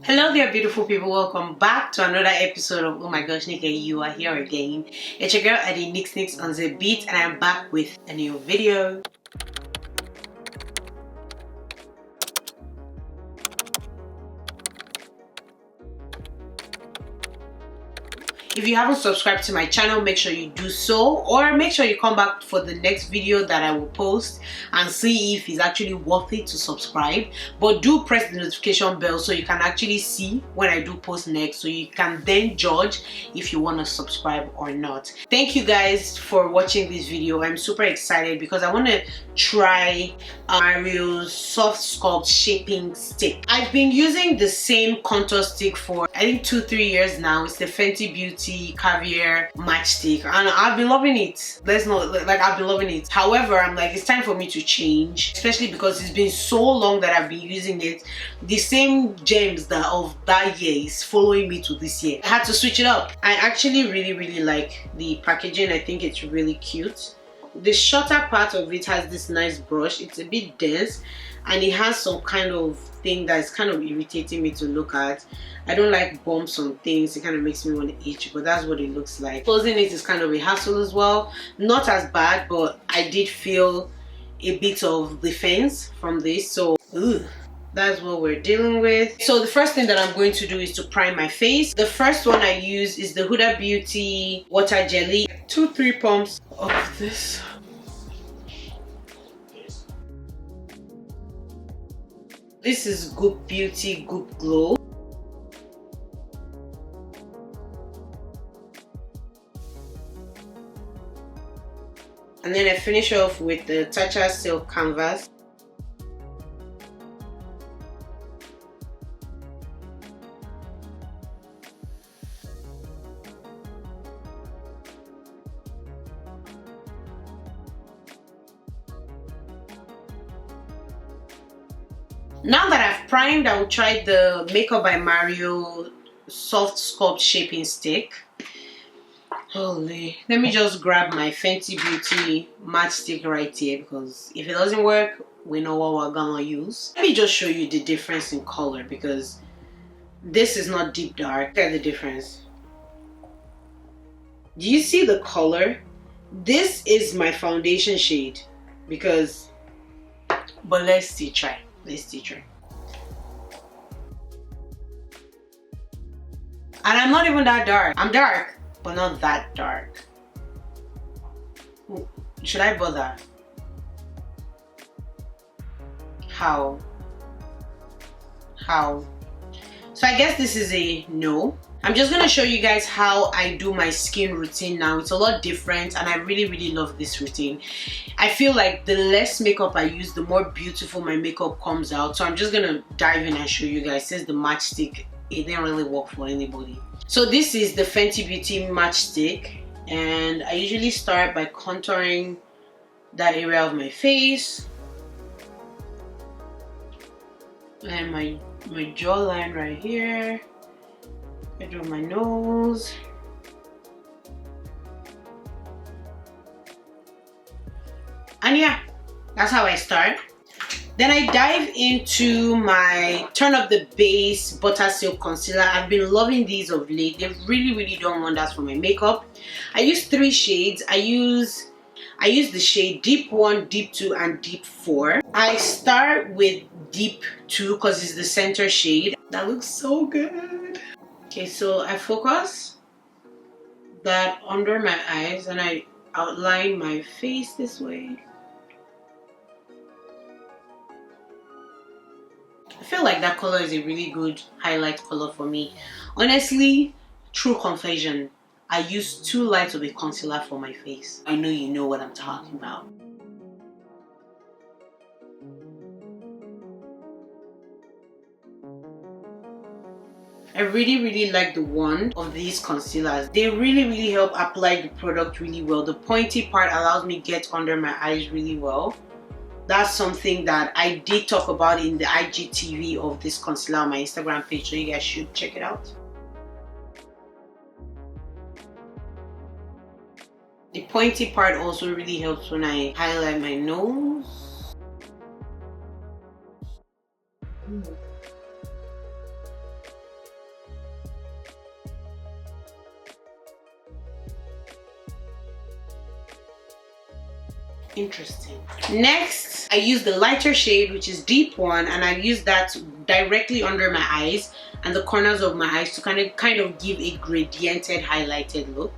Hello there, beautiful people. Welcome back to another episode of Oh My Gosh, Nikki, you are here again. It's your girl Eddie Nix on the beat, and I'm back with a new video. If you haven't subscribed to my channel, make sure you do so, or make sure you come back for the next video that I will post and see if it's actually worth it to subscribe. But do press the notification bell so you can actually see when I do post next, so you can then judge if you want to subscribe or not. Thank you guys for watching this video. I'm super excited because I want to try Mario's soft sculpt shaping stick. I've been using the same contour stick for I think 2-3 years now. It's the Fenty Beauty Caviar matchstick, and I've been loving it. I've been loving it. However, I'm like, it's time for me to change, especially because it's been so long that I've been using it. The same gems of that year is following me to this year. I had to switch it up. I actually really like the packaging. I think it's really cute. The shorter part of it has this nice brush. It's a bit dense and it has some kind of thing that's kind of irritating me to look at. I don't like bumps on things. It kind of makes me want to itch, but that's what it looks like. Closing it is kind of a hassle as well. Not as bad, but I did feel a bit of defense from this. So that's what we're dealing with. So the first thing that I'm going to do is to prime my face. The first one I use is the Huda Beauty Water Jelly. 2-3 pumps of this. This is Goop Beauty Goop Glow. And then I finish off with the Tatcha Silk Canvas. Now that I've primed, I will try the Makeup by Mario Soft Sculpt Shaping Stick. Holy. Let me just grab my Fenty Beauty matchstick right here, because if it doesn't work, we know what we're gonna use. Let me just show you the difference in color, because this is not deep dark. Look at the difference. Do you see the color? This is my foundation shade, but let's still try. Let's still try. And I'm not even that dark. I'm dark, but not that dark. Should I bother? How? So I guess this is a no. I'm just gonna show you guys how I do my skin routine now. It's a lot different and I really love this routine. I feel like the less makeup I use, the more beautiful my makeup comes out. So I'm just gonna dive in and show you guys. Since the matchstick, it didn't really work for anybody. So this is the Fenty Beauty matchstick, and I usually start by contouring that area of my face and my jawline right here. I do my nose. And yeah, that's how I start. Then I dive into my Turn Up the Base Butter Silk Concealer. I've been loving these of late. They've really done wonders for my makeup. I use 3 shades. I use the shade Deep 1, Deep 2, and Deep 4. I start with Deep 2 because it's the center shade. That looks so good. Okay, so I focus that under my eyes and I outline my face this way. I feel like that color is a really good highlight color for me. Honestly, true confession, I use too light of a concealer for my face. I know you know what I'm talking about. I really like the wand of these concealers. They really help apply the product really well. The pointy part allows me to get under my eyes really well. That's something that I did talk about in the IGTV of this concealer on my Instagram page, so you guys should check it out. The pointy part also really helps when I highlight my nose. Interesting. Next, I use the lighter shade, which is deep one, and I use that directly under my eyes and the corners of my eyes to kind of give a gradiented highlighted look.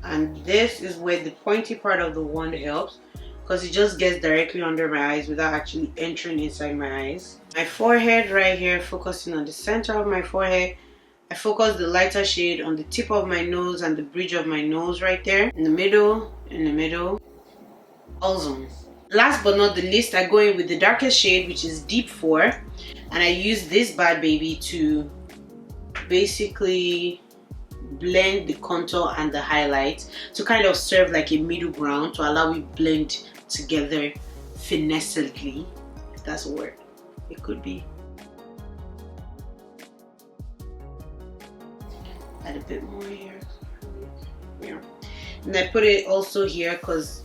And this is where the pointy part of the wand helps, because it just gets directly under my eyes without actually entering inside my eyes. My forehead right here, focusing on the center of my forehead. I focus the lighter shade on the tip of my nose and the bridge of my nose right there. In the middle, Awesome. Last but not the least, I go in with the darkest shade, which is deep 4. And I use this bad baby to basically blend the contour and the highlight to kind of serve like a middle ground to allow it blend together finessingly, if that's a word. It could be. Add a bit more here. Yeah. And I put it also here because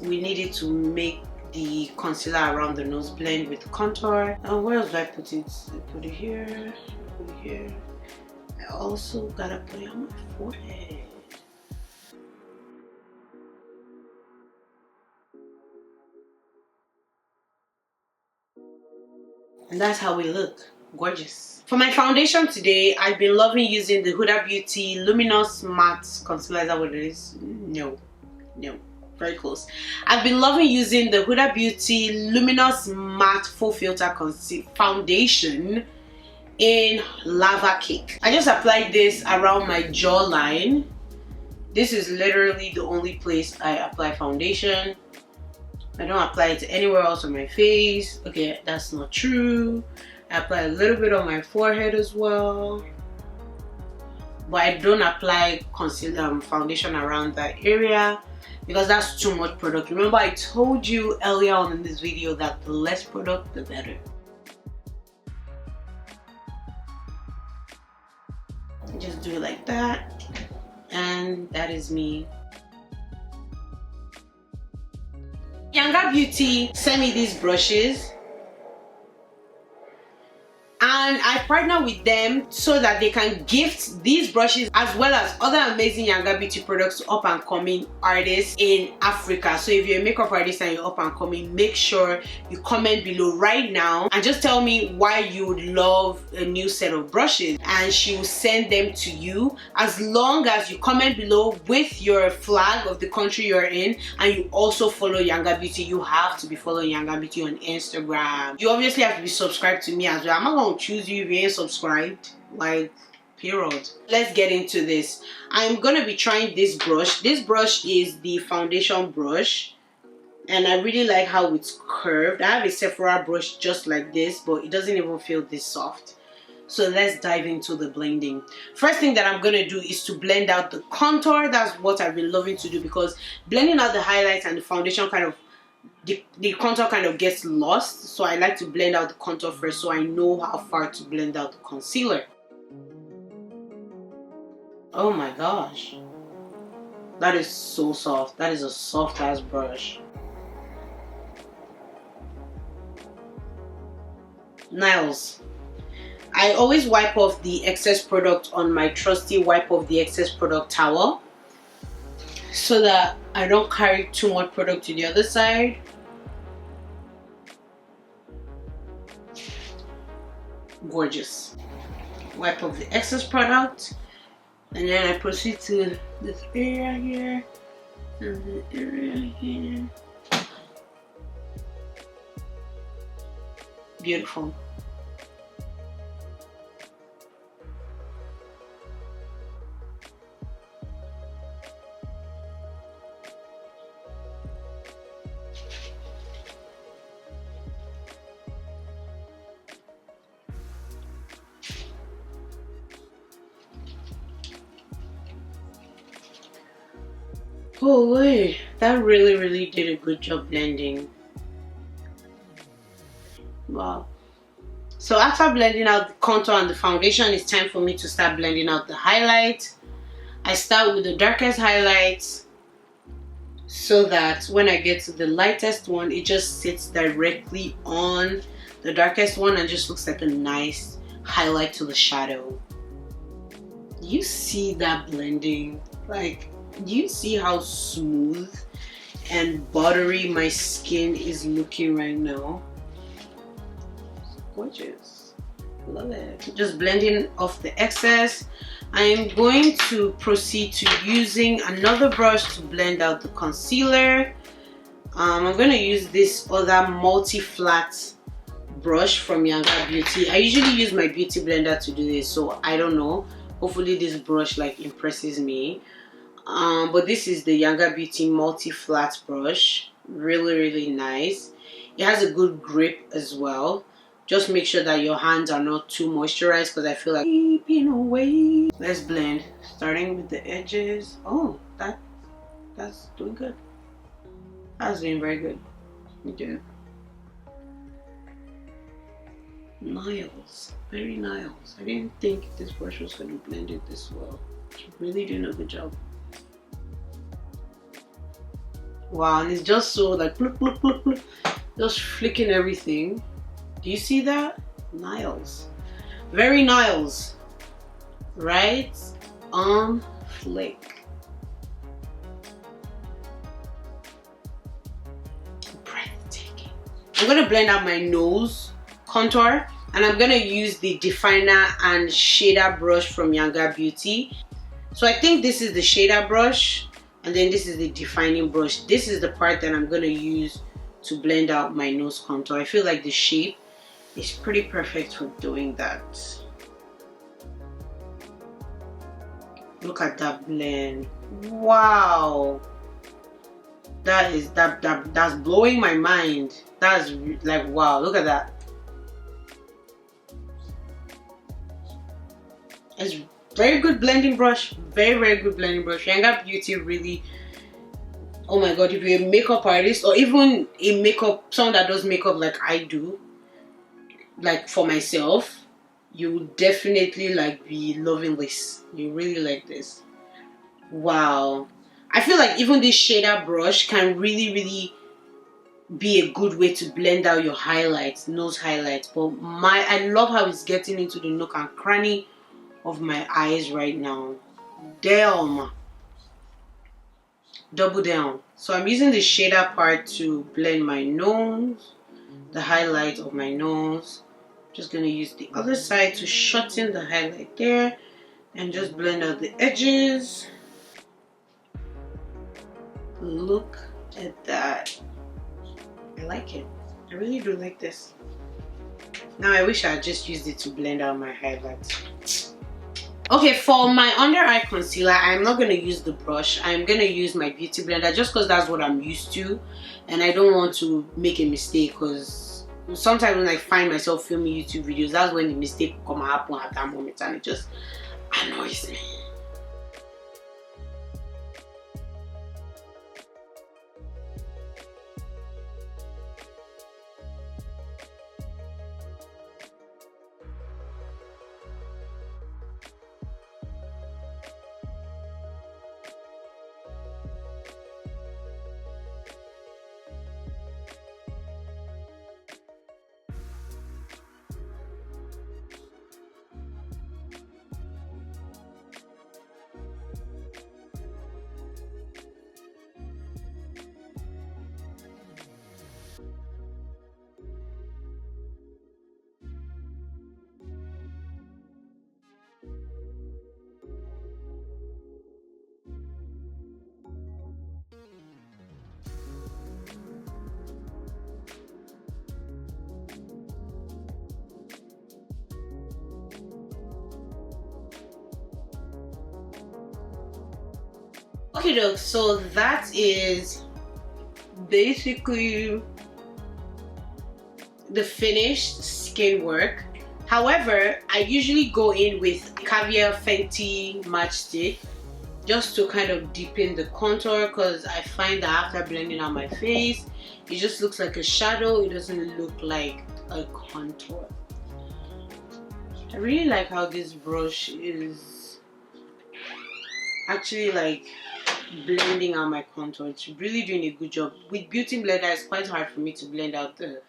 we needed to make the concealer around the nose blend with the contour. And where else do I put it? I put it here, put it here. I also gotta put it on my forehead. And that's how we look. Gorgeous. For my foundation today, I've been loving using the Huda Beauty Luminous Matte Concealer. Is that what it is? No. Very close. I've been loving using the Huda Beauty Luminous Matte Full Filter Foundation in Lava Cake. I just applied this around my jawline. This is literally the only place I apply foundation. I don't apply it anywhere else on my face. Okay, that's not true. I apply a little bit on my forehead as well, but I don't apply foundation around that area because that's too much product. Remember, I told you earlier on in this video that the less product, the better. Just do it like that, and that is me. Yanga Beauty sent me these brushes, and I partner with them so that they can gift these brushes as well as other amazing Yanga Beauty products to up and coming artists in Africa. So if you're a makeup artist and you're up and coming, make sure you comment below right now and just tell me why you would love a new set of brushes, and she will send them to you as long as you comment below with your flag of the country you're in, and you also follow Yanga Beauty. You have to be following Yanga Beauty on Instagram. You obviously have to be subscribed to me as well. I'm not going to choose you if you ain't subscribed, like, period. Let's get into this. I'm gonna be trying this brush. This brush is the foundation brush, and I really like how it's curved. I have a Sephora brush just like this, but it doesn't even feel this soft. So let's dive into the blending. First thing that I'm gonna do is to blend out the contour. That's what I've been loving to do, because blending out the highlights and the foundation kind of the contour kind of gets lost, so I like to blend out the contour first so I know how far to blend out the concealer. Oh my gosh, that is so soft. That is a soft ass brush. Nails. I always wipe off the excess product on my trusty wipe off the excess product towel so that I don't carry too much product to the other side. Gorgeous. Wipe off the excess product, and then I proceed to this area here and this area here. Beautiful. Oh wait, that really did a good job blending. Wow. So after blending out the contour and the foundation, it's time for me to start blending out the highlight. I start with the darkest highlights so that when I get to the lightest one, it just sits directly on the darkest one and just looks like a nice highlight to the shadow. You see that blending? Like, do you see how smooth and buttery my skin is looking right now? Gorgeous. Love it. Just blending off the excess. I am going to proceed to using another brush to blend out the concealer. I'm going to use this other multi-flat brush from Yanga Beauty. I usually use my beauty blender to do this, so I don't know. Hopefully this brush like impresses me. But this is the Yanga Beauty multi-flat brush. Really nice. It has a good grip as well. Just make sure that your hands are not too moisturized, because I feel like keeping away. Let's blend, starting with the edges. Oh, that's doing good. That's doing very good. Okay. Nails, very nails. I didn't think this brush was going to blend it this well. It's really doing a good job. Wow, and it's just so like look, just flicking everything. Do you see that? Nails, very nails, right on flick. Breathtaking. I'm gonna blend out my nose contour, and I'm gonna use the definer and shader brush from Yanga Beauty. So I think this is the shader brush, and then this is the defining brush. This is the part that I'm gonna use to blend out my nose contour. I feel like the shape is pretty perfect for doing that. Look at that blend. Wow, that's blowing my mind. That's like, wow, look at that. It's very good blending brush. Very good blending brush. Yanga Beauty really, oh my god, if you're a makeup artist, or even a makeup, someone that does makeup like I do, like for myself, you will definitely like be loving this. You really like this. Wow. I feel like even this shader brush can really be a good way to blend out your highlights, nose highlights. But I love how it's getting into the nook and cranny of my eyes right now. Damn. Double down. So I'm using the shader part to blend my nose, the highlight of my nose. Just gonna use the other side to shorten the highlight there and just blend out the edges. Look at that. I like it. I really do like this. Now I wish I had just used it to blend out my highlights. Okay, for my under eye concealer, I'm not going to use the brush. I'm going to use my beauty blender just because that's what I'm used to, and I don't want to make a mistake, because sometimes when I find myself filming YouTube videos, that's when the mistake will come and happen at that moment, and it just annoys me. Okay, though, so that is basically the finished skin work. However, I usually go in with Caviar Fenty Matchstick just to kind of deepen the contour, because I find that after blending out my face, it just looks like a shadow. It doesn't look like a contour. I really like how this brush is actually like blending out my contour. It's really doing a good job. With Beauty Blender, it's quite hard for me to blend out the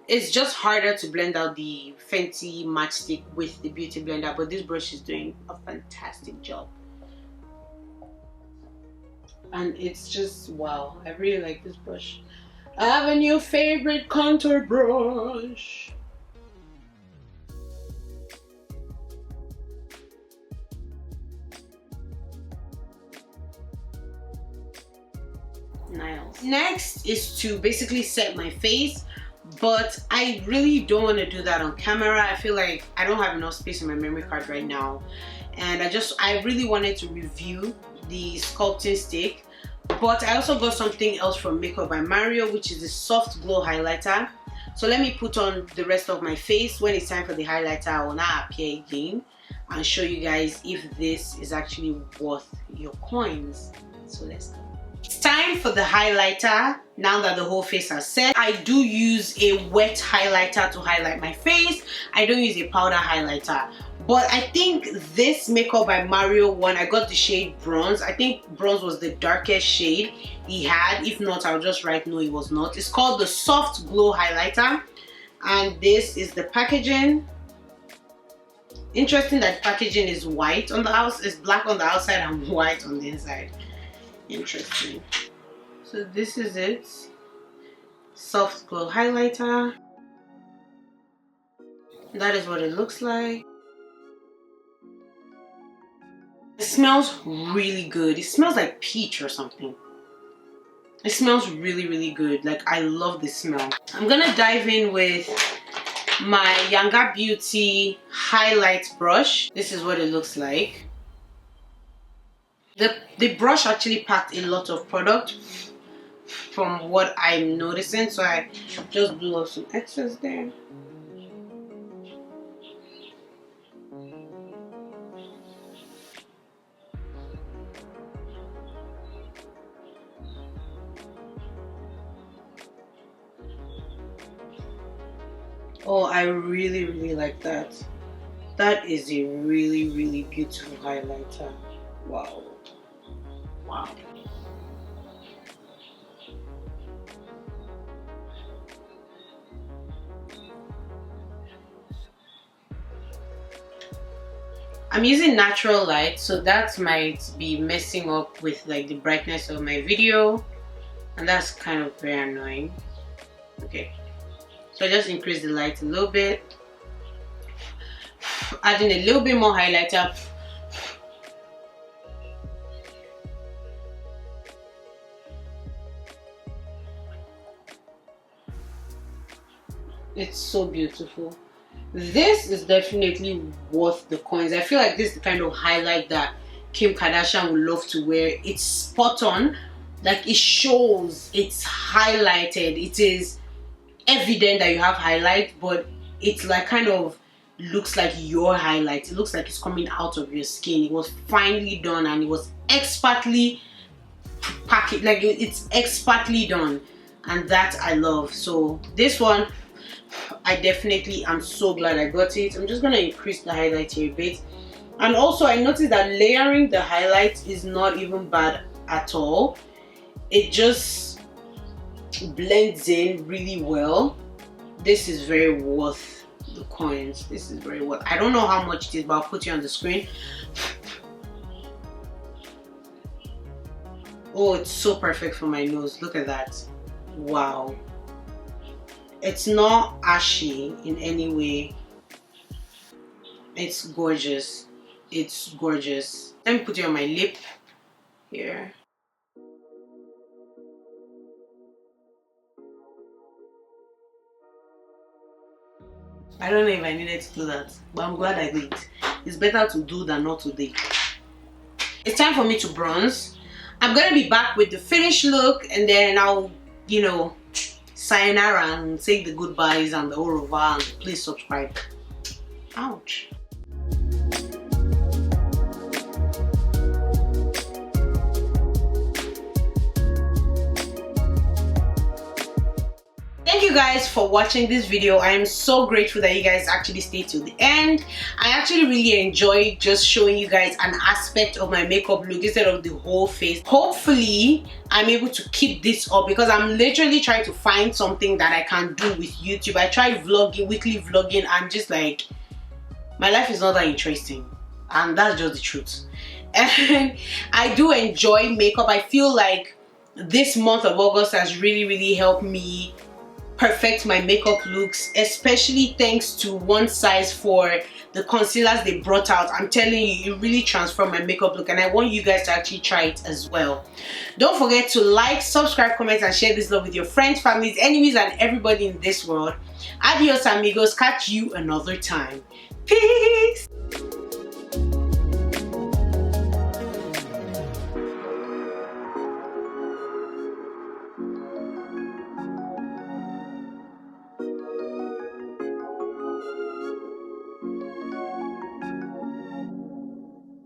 It's just harder to blend out the Fenty matchstick with the beauty blender, but this brush is doing a fantastic job. And it's just wow, I really like this brush. I have a new favorite contour brush. Nails. Next is to basically set my face, but I really don't want to do that on camera. I feel like I don't have enough space in my memory card right now, and I really wanted to review the sculpting stick. But I also got something else from Makeup by Mario, which is the soft glow highlighter. So let me put on the rest of my face. When it's time for the highlighter, I will now appear again and show you guys if this is actually worth your coins. So let's go. It's time for the highlighter. Now that the whole face has set, I do use a wet highlighter to highlight my face. I don't use a powder highlighter. But I think this Makeup by Mario one, I got the shade bronze. I think bronze was the darkest shade he had. If not, I'll just write no, it was not. It's called the Soft Glow Highlighter. And this is the packaging. Interesting that packaging is white on the outside, it's black on the outside and white on the inside. Interesting. So this is it. Soft Glow Highlighter. That is what it looks like. It smells really good. It smells like peach or something. It smells really, really good. Like, I love the smell. I'm gonna dive in with my Yanga Beauty highlight brush. This is what it looks like. The brush actually packed a lot of product from what I'm noticing, so I just blew off some excess there. Oh, I really, really like that. That is a really, really beautiful highlighter. Wow. Wow. I'm using natural light, so that might be messing up with like the brightness of my video, and that's kind of very annoying. Okay. So I just increase the light a little bit, adding a little bit more highlighter. It's so beautiful. This is definitely worth the coins. I feel like this is the kind of highlight that Kim Kardashian would love to wear. It's spot on. Like, it shows, it's highlighted. It is evident that you have highlight, but it's like kind of looks like your highlight. It looks like it's coming out of your skin. It was finely done and it was expertly packaged. Like, it's expertly done, and that I love. So this one, I definitely am so glad I got it. I'm just gonna increase the highlight here a bit. And also I noticed that layering the highlight is not even bad at all. It just blends in really well. This is very worth the coins. This is very worth. I don't know how much it is, but I'll put it on the screen. Oh, it's so perfect for my nose. Look at that. Wow. It's not ashy in any way. It's gorgeous. It's gorgeous. Let me put it on my lip here. I don't know if I needed to do that, but I'm glad I did. It's better to do than not to do. It's time for me to bronze. I'm gonna be back with the finished look, and then I'll, you know, sayonara and say the goodbyes and the au revoir, and please subscribe. Ouch. Thank you guys for watching this video. I am so grateful that you guys actually stayed till the end. I actually really enjoyed just showing you guys an aspect of my makeup look instead of the whole face. Hopefully I'm able to keep this up because I'm literally trying to find something that I can do with YouTube. I tried vlogging, weekly vlogging, and just like my life is not that interesting, and that's just the truth. And I do enjoy makeup. I feel like this month of August has really helped me perfect my makeup looks, especially thanks to One Size for the concealers they brought out. I'm telling you, it really transformed my makeup look, and I want you guys to actually try it as well. Don't forget to like, subscribe, comment, and share this love with your friends, families, enemies, and everybody in this world. Adios amigos, catch you another time. Peace.